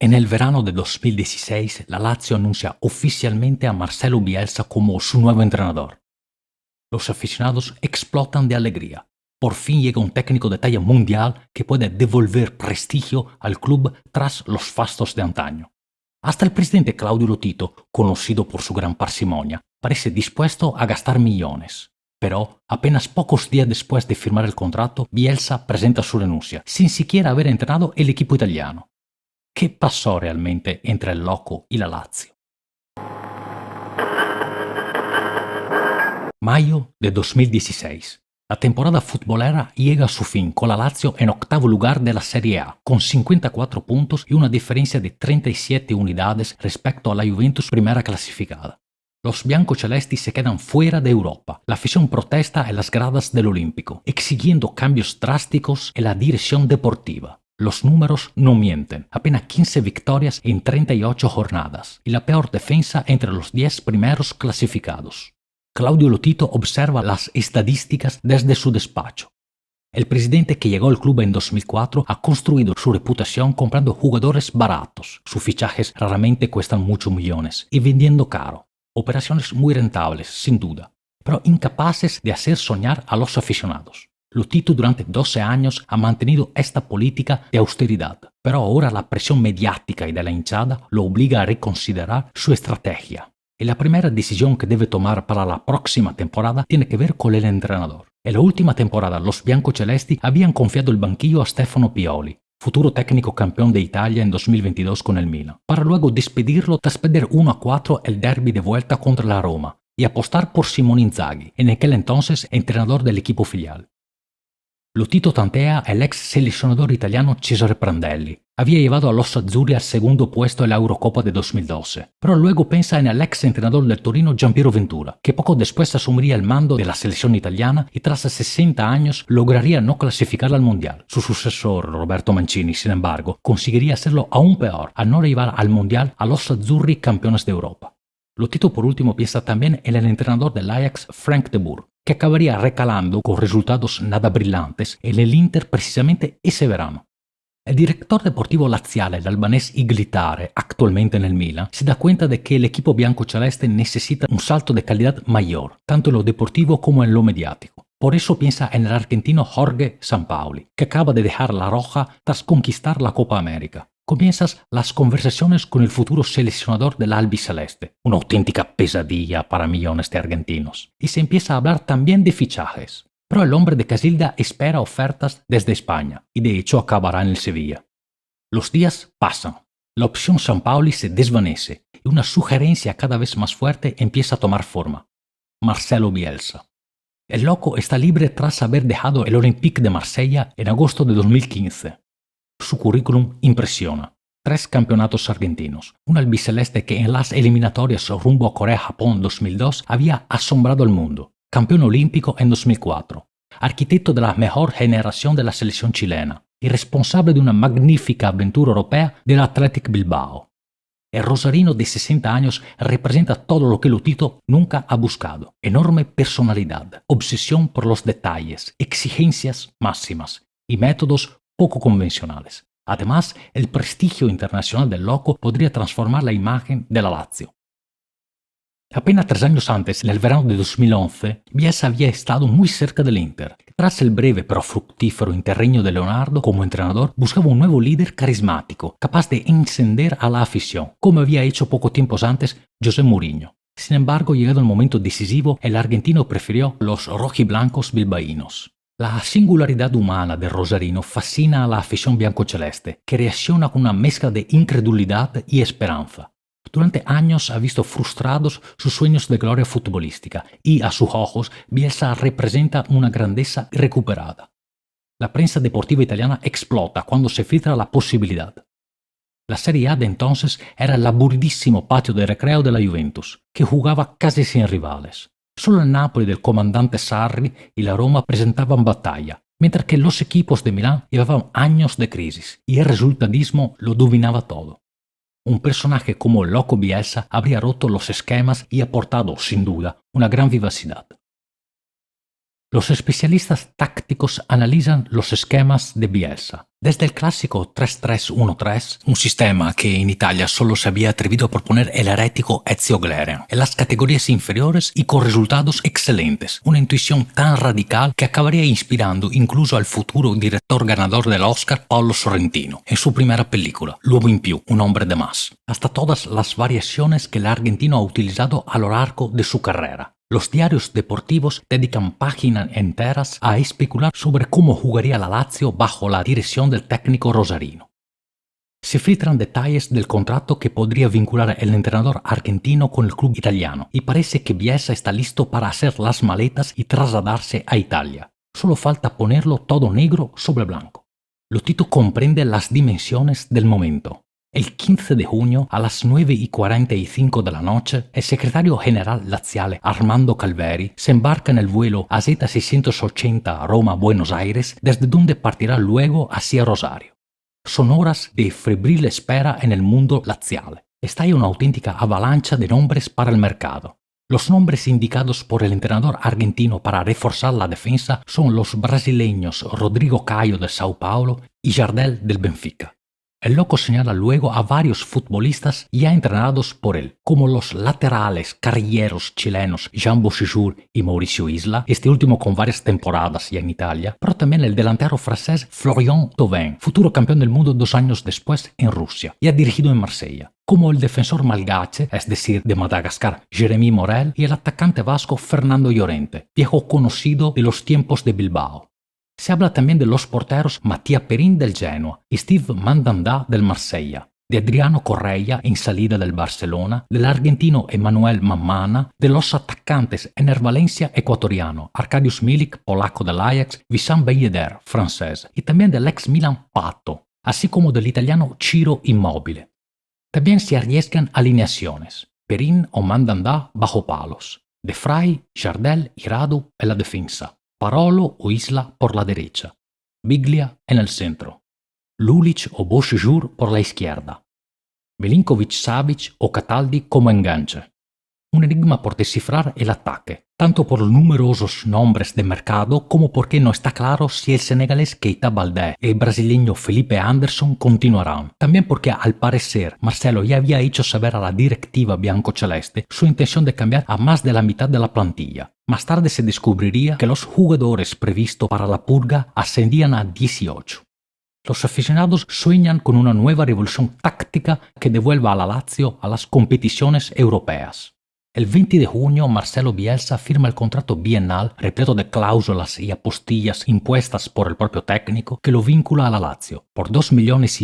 En el verano de 2016, la Lazio anuncia oficialmente a Marcelo Bielsa como su nuevo entrenador. Los aficionados explotan de alegría. Por fin llega un técnico de talla mundial que puede devolver prestigio al club tras los fastos de antaño. Hasta el presidente Claudio Lotito, conocido por su gran parsimonia, parece dispuesto a gastar millones. Pero, apenas pocos días después de firmar el contrato, Bielsa presenta su renuncia, sin siquiera haber entrenado el equipo italiano. ¿Qué pasó realmente entre el Loco y la Lazio? Mayo de 2016. La temporada futbolera llega a su fin con la Lazio en octavo lugar de la Serie A, con 54 puntos y una diferencia de 37 unidades respecto a la Juventus primera clasificada. Los biancocelesti se quedan fuera de Europa. La afición protesta en las gradas del Olímpico, exigiendo cambios drásticos en la dirección deportiva. Los números no mienten, apenas 15 victorias en 38 jornadas y la peor defensa entre los 10 primeros clasificados. Claudio Lotito observa las estadísticas desde su despacho. El presidente que llegó al club en 2004 ha construido su reputación comprando jugadores baratos. Sus fichajes raramente cuestan muchos millones y vendiendo caro. Operaciones muy rentables, sin duda, pero incapaces de hacer soñar a los aficionados. Lotito durante 12 años ha mantenido esta política de austeridad, pero ahora la presión mediática y de la hinchada lo obliga a reconsiderar su estrategia. Y la primera decisión que debe tomar para la próxima temporada tiene que ver con el entrenador. En la última temporada los biancocelesti habían confiado el banquillo a Stefano Pioli, futuro técnico campeón de Italia en 2022 con el Milan, para luego despedirlo tras perder 1-4 el derby de vuelta contra la Roma y apostar por Simone Inzaghi, en aquel entonces entrenador del equipo filial. Lotito tantea al ex seleccionador italiano Cesare Prandelli. Había llevado a los azzurri al segundo puesto en la Eurocopa de 2012, pero luego piensa en el ex entrenador del Torino Giampiero Ventura, que poco después asumiría el mando de la selección italiana y tras 60 años lograría no clasificar al Mundial. Su sucesor, Roberto Mancini, sin embargo, conseguiría hacerlo aún peor al no llevar al Mundial a los azzurri campeones de Europa. Lotito por último piensa también en el entrenador del Ajax, Frank de Boer, que acabaría recalando con resultados nada brillantes en el Inter precisamente ese verano. El director deportivo laziale, el albanés Iglitare, actualmente en el Milan, se da cuenta de que el equipo biancoceleste necesita un salto de calidad mayor, tanto en lo deportivo como en lo mediático. Por eso piensa en el argentino Jorge Sampaoli, que acaba de dejar la Roja tras conquistar la Copa América. Comienzan las conversaciones con el futuro seleccionador del albiceleste, una auténtica pesadilla para millones de argentinos, y se empieza a hablar también de fichajes. Pero el hombre de Casilda espera ofertas desde España y de hecho acabará en el Sevilla. Los días pasan, la opción Sampaoli se desvanece y una sugerencia cada vez más fuerte empieza a tomar forma: Marcelo Bielsa. El loco está libre tras haber dejado el Olympique de Marsella en agosto de 2015. Su currículum impresiona. 3 campeonatos argentinos, un albiceleste que en las eliminatorias rumbo a Corea-Japón 2002 había asombrado al mundo, campeón olímpico en 2004, arquitecto de la mejor generación de la selección chilena y responsable de una magnífica aventura europea del Athletic Bilbao. El rosarino de 60 años representa todo lo que Lotito nunca ha buscado: enorme personalidad, obsesión por los detalles, exigencias máximas y métodos poco convencionales. Además, el prestigio internacional del loco podría transformar la imagen de la Lazio. Apenas 3 años antes, en el verano de 2011, Bielsa había estado muy cerca del Inter. Tras el breve pero fructífero interregno de Leonardo como entrenador, buscaba un nuevo líder carismático, capaz de encender a la afición, como había hecho poco tiempo antes José Mourinho. Sin embargo, llegado el momento decisivo, el argentino prefirió los rojiblancos bilbaínos. La singularidad humana del rosarino fascina a la afición biancoceleste, que reacciona con una mezcla de incredulidad y esperanza. Durante años ha visto frustrados sus sueños de gloria futbolística y, a sus ojos, Bielsa representa una grandeza recuperada. La prensa deportiva italiana explota cuando se filtra la posibilidad. La Serie A de entonces era el aburridísimo patio de recreo de la Juventus, que jugaba casi sin rivales. Solo el Napoli del comandante Sarri y la Roma presentaban batalla, mientras que los equipos de Milán llevaban años de crisis y el resultadismo lo dominaba todo. Un personaje como el loco Bielsa habría roto los esquemas y aportado, sin duda, una gran vivacidad. Los especialistas tácticos analizan los esquemas de Bielsa. Desde el clásico 3-3-1-3, un sistema que en Italia solo se había atrevido a proponer el herético Ezio Glerian, en las categorías inferiores y con resultados excelentes. Una intuición tan radical que acabaría inspirando incluso al futuro director ganador del Oscar Paolo Sorrentino, en su primera película, L'uomo in più, un hombre de más. Hasta todas las variaciones que el argentino ha utilizado a lo largo de su carrera. Los diarios deportivos dedican páginas enteras a especular sobre cómo jugaría la Lazio bajo la dirección del técnico rosarino. Se filtran detalles del contrato que podría vincular el entrenador argentino con el club italiano y parece que Bielsa está listo para hacer las maletas y trasladarse a Italia. Solo falta ponerlo todo negro sobre blanco. Lotito comprende las dimensiones del momento. El 15 de junio, a las 9:45 de la noche, el secretario general laziale Armando Calveri se embarca en el vuelo AZ680 Roma-Buenos Aires, desde donde partirá luego hacia Rosario. Son horas de febril espera en el mundo laziale. Estalla una auténtica avalancha de nombres para el mercado. Los nombres indicados por el entrenador argentino para reforzar la defensa son los brasileños Rodrigo Caio de Sao Paulo y Jardel del Benfica. El loco señala luego a varios futbolistas ya entrenados por él, como los laterales carrilleros chilenos Jean Boschijour y Mauricio Isla, este último con varias temporadas ya en Italia, pero también el delantero francés Florian Thauvin, futuro campeón del mundo 2 años después en Rusia, y ha dirigido en Marsella, como el defensor malgache, es decir, de Madagascar, Jérémy Morel, y el atacante vasco Fernando Llorente, viejo conocido de los tiempos de Bilbao. Se habla también de los porteros Mattia Perin del Genoa y Steve Mandanda del Marsella, de Adriano Correia en salida del Barcelona, del argentino Emmanuel Mammana, de los atacantes Ener Valencia ecuatoriano, Arkadiusz Milik polaco del Ajax, Wissam Ben Yedder francés y también del ex Milan Pato, así como del italiano Ciro Immobile. También se arriesgan alineaciones, Perin o Mandanda bajo palos, De Vrij, Jardel y Radu en la defensa, Parolo o Isla por la derecha, Biglia en el centro, Lulic o Boschijour por la izquierda, Milinkovic-Savic o Cataldi como enganche. Un enigma por descifrar el ataque, tanto por los numerosos nombres de mercado como porque no está claro si el senegalés Keita Baldé y el brasileño Felipe Anderson continuarán. También porque al parecer Marcelo ya había hecho saber a la directiva biancoceleste su intención de cambiar a más de la mitad de la plantilla. Más tarde se descubriría que los jugadores previstos para la purga ascendían a 18. Los aficionados sueñan con una nueva revolución táctica que devuelva a la Lazio a las competiciones europeas. El 20 de junio, Marcelo Bielsa firma el contrato bienal repleto de cláusulas y apostillas impuestas por el propio técnico que lo vincula a la Lazio por 2,5 millones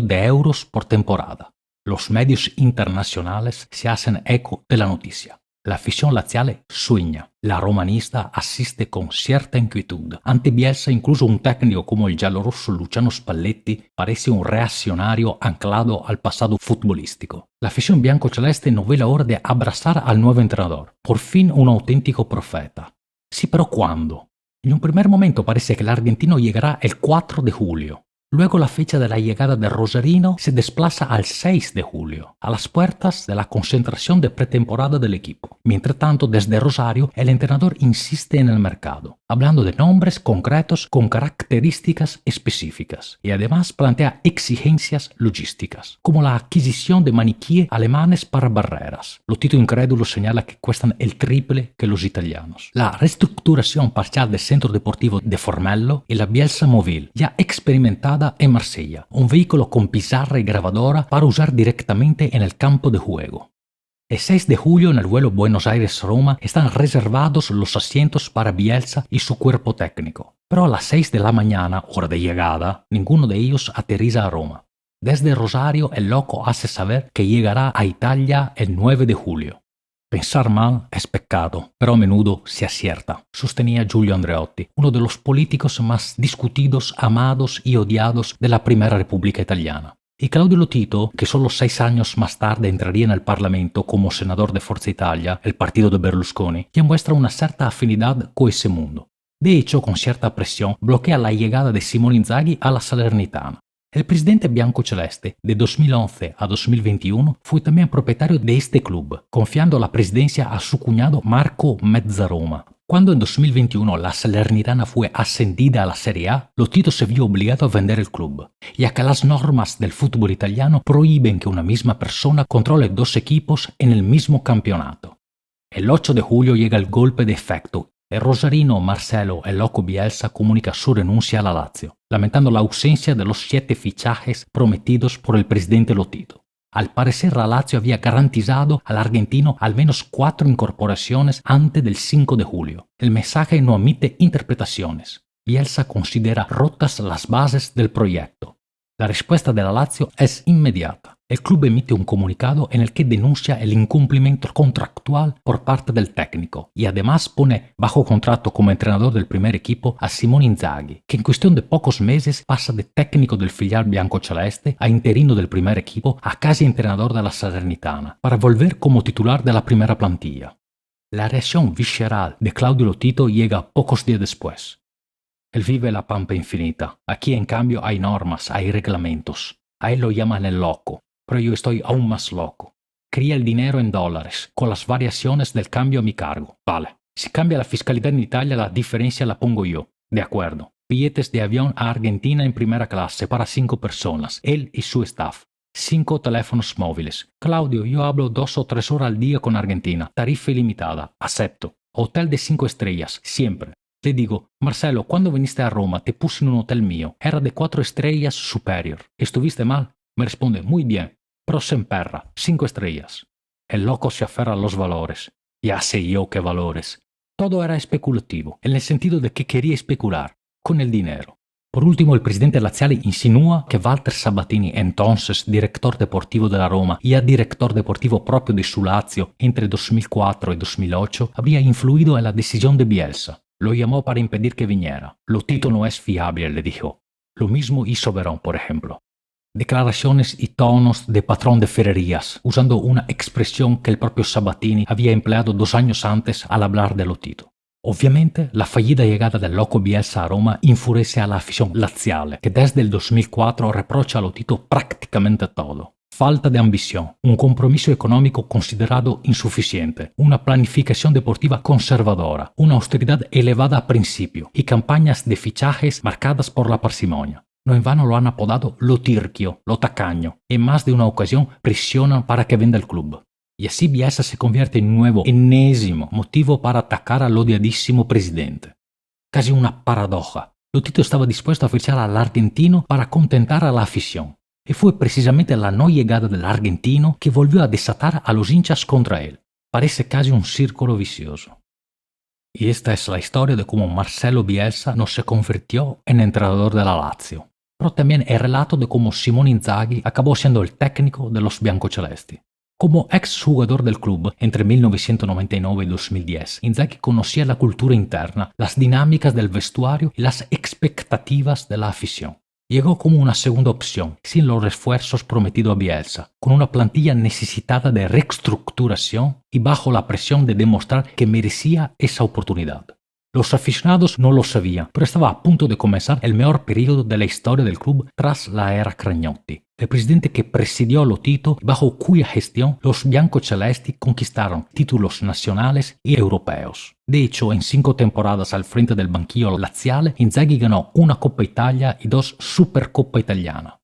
de euros por temporada. Los medios internacionales se hacen eco de la noticia. La afición laziale sueña. La romanista asiste con cierta inquietud. Ante Bielsa, incluso un técnico como el giallorosso Luciano Spalletti parece un reaccionario anclado al pasado futbolístico. La afición biancoceleste no ve la hora de abrazar al nuevo entrenador. Por fin un auténtico profeta. Sí, pero ¿cuándo? En un primer momento parece que el argentino llegará el 4 de julio. Luego la fecha de la llegada de Rosarino se desplaza al 6 de julio, a las puertas de la concentración de pretemporada del equipo. Mientras tanto, desde Rosario, el entrenador insiste en el mercado, hablando de nombres concretos con características específicas, y además plantea exigencias logísticas, como la adquisición de maniquíes alemanes para barreras. Lotito incrédulo señala que cuestan el triple que los italianos. La reestructuración parcial del centro deportivo de Formello y la Bielsa Móvil, ya experimentada en Marsella, un vehículo con pizarra y grabadora para usar directamente en el campo de juego. El 6 de julio, en el vuelo Buenos Aires-Roma, están reservados los asientos para Bielsa y su cuerpo técnico. Pero a las 6 de la mañana, hora de llegada, ninguno de ellos aterriza a Roma. Desde Rosario, el loco hace saber que llegará a Italia el 9 de julio. Pensar mal es pecado, pero a menudo se acierta, sostenía Giulio Andreotti, uno de los políticos más discutidos, amados y odiados de la Primera República Italiana. Y Claudio Lotito, que solo 6 años más tarde entraría en el Parlamento como senador de Forza Italia, el partido de Berlusconi, ya muestra una cierta afinidad con ese mundo. De hecho, con cierta presión, bloquea la llegada de Simone Inzaghi a la Salernitana. El presidente biancoceleste de 2011 a 2021 fue también propietario de este club, confiando la presidencia a su cuñado Marco Mezzaroma. Cuando en 2021 la Salernitana fue ascendida a la Serie A, Lotito se vio obligado a vender el club, ya que las normas del fútbol italiano prohíben que una misma persona controle dos equipos en el mismo campeonato. El 8 de julio llega el golpe de efecto. El rosarino Marcelo El Loco Bielsa comunica su renuncia a la Lazio, lamentando la ausencia de los 7 fichajes prometidos por el presidente Lotito. Al parecer la Lazio había garantizado al argentino al menos 4 incorporaciones antes del 5 de julio. El mensaje no omite interpretaciones. Bielsa considera rotas las bases del proyecto. La respuesta de la Lazio es inmediata. El club emite un comunicado en el que denuncia el incumplimiento contractual por parte del técnico y además pone bajo contrato como entrenador del primer equipo a Simone Inzaghi, que en cuestión de pocos meses pasa de técnico del filial biancoceleste a interino del primer equipo a casi entrenador de la Salernitana, para volver como titular de la primera plantilla. La reacción visceral de Claudio Lotito llega pocos días después. Él vive la pampa infinita. Aquí en cambio hay normas, hay reglamentos. A él lo llaman el loco, pero yo estoy aún más loco. Cría el dinero en dólares, con las variaciones del cambio a mi cargo. Vale. Si cambia la fiscalidad en Italia, la diferencia la pongo yo. De acuerdo. Billetes de avión a Argentina en primera clase para 5 personas, él y su staff. 5 teléfonos móviles. Claudio, yo hablo 2 o 3 horas al día con Argentina. Tarifa ilimitada. Acepto. Hotel de 5 estrellas, siempre. Le digo, Marcelo, cuando viniste a Roma te puse en un hotel mío. Era de 4 estrellas superior. ¿Estuviste mal? Me responde, muy bien, pero se emperra, 5 estrellas. El loco se aferra a los valores. Ya sé yo qué valores. Todo era especulativo, en el sentido de que quería especular, con el dinero. Por último, el presidente laziale insinúa que Walter Sabatini, entonces director deportivo de la Roma y director deportivo propio de su Lazio entre 2004 y 2008, había influido en la decisión de Bielsa. Lo llamó para impedir que viniera. Lotito no es fiable, le dijo. Lo mismo hizo Verón, por ejemplo. Declaraciones y tonos de patrón de ferrerías, usando una expresión que el propio Sabatini había empleado 2 años antes al hablar de Lotito. Obviamente, la fallida llegada del loco Bielsa a Roma enfurece a la afición laziale, que desde el 2004 reprocha a Lotito prácticamente todo. Falta de ambición, un compromiso económico considerado insuficiente, una planificación deportiva conservadora, una austeridad elevada a principio y campañas de fichajes marcadas por la parsimonia. No en vano lo han apodado lo tirchio, lo tacaño. En más de una ocasión presionan para que venda el club. Y así Bielsa se convierte en un nuevo, enésimo motivo para atacar al odiadísimo presidente. Casi una paradoja. Lotito estaba dispuesto a fichar al argentino para contentar a la afición. Y fue precisamente la no llegada del argentino que volvió a desatar a los hinchas contra él. Parece casi un círculo vicioso. Y esta es la historia de cómo Marcelo Bielsa no se convirtió en entrenador de la Lazio. Pero también el relato de cómo Simone Inzaghi acabó siendo el técnico de los biancocelesti. Como exjugador del club entre 1999 y 2010, Inzaghi conocía la cultura interna, las dinámicas del vestuario y las expectativas de la afición. Llegó como una segunda opción, sin los refuerzos prometidos a Bielsa, con una plantilla necesitada de reestructuración y bajo la presión de demostrar que merecía esa oportunidad. Los aficionados no lo sabían, pero estaba a punto de comenzar el mejor periodo de la historia del club tras la era Cragnotti. El presidente que presidió Lotito, bajo cuya gestión los biancocelesti conquistaron títulos nacionales y europeos. De hecho, en 5 temporadas al frente del banquillo laziale, Inzaghi ganó una Coppa Italia y 2 Supercoppa Italiana.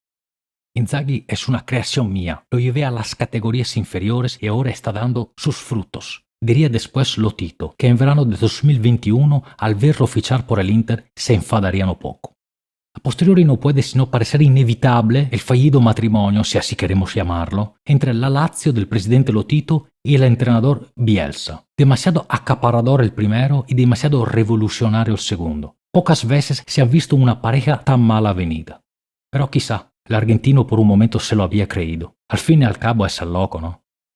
Inzaghi es una creación mía, lo llevé a las categorías inferiores y ahora está dando sus frutos. Diría después Lotito, que en verano de 2021, al verlo fichar por el Inter, se enfadarían un poco. A posteriori no puede sino parecer inevitable el fallido matrimonio, si así queremos llamarlo, entre la Lazio del presidente Lotito y el entrenador Bielsa. Demasiado acaparador el primero y demasiado revolucionario el segundo. Pocas veces se ha visto una pareja tan mal avenida. Pero quizá el argentino por un momento se lo había creído. Al fin y al cabo es el loco, ¿no?